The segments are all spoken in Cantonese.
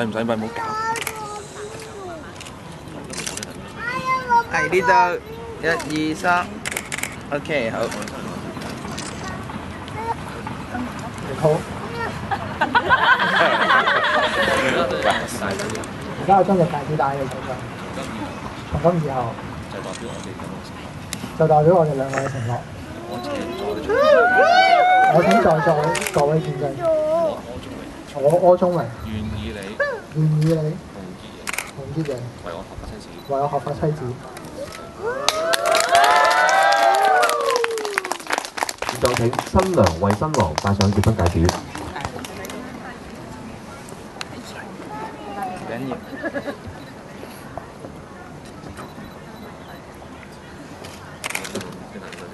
使唔使咪唔好搞。係呢度，1、2、3 ，OK 好。好。而家我將隻戒指戴喺你手上，從今以後就代表我哋兩個嘅承諾。我請在座各位見證，我柯宗榮願意你洪潔瑩為我合法妻子。現在請新娘為新郎戴上結婚戒指。唔緊要。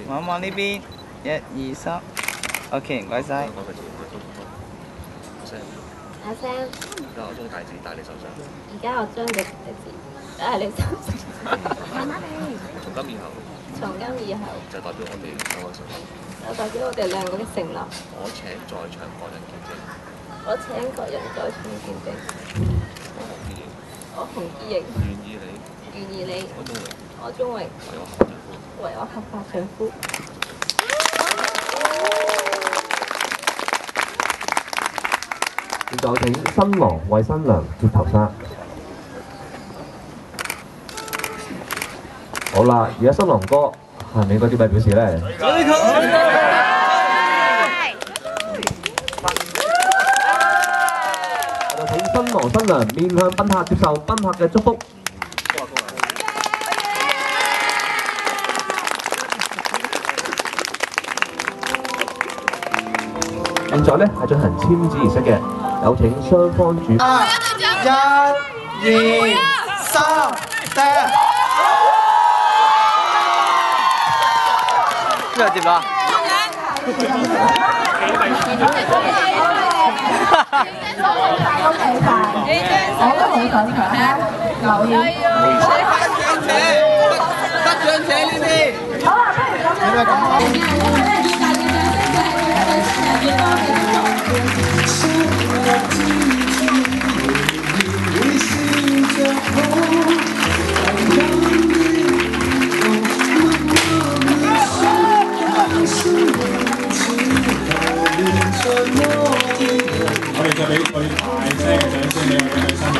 望望呢邊，1、2、3 ，OK 唔該晒。阿 Sam，而家我將戒指戴你手上。而家我將個戒指戴喺你手上。從今以後，就代表我哋兩個承諾。就代表我哋兩個嘅承諾。我請在場各人見證。我請各人在場見證。我洪潔瑩願意你我宗榮為我合法丈夫。現在請新郎為新娘接頭紗。好啦，而家新郎哥係咪應該點樣表示咧？就請新郎新娘面向賓客接受賓客嘅祝福。現在咧係進行簽字儀式嘅，有請雙方主。1、2、3，得。邊個接啊？我都好想搶啊！留意。得獎者呢邊。好啦，不如咁樣。因為咧，意大利嘅即係對新人嘅多嘅祝福。我哋就俾佢大聲嘅掌聲俾我哋嘅新人。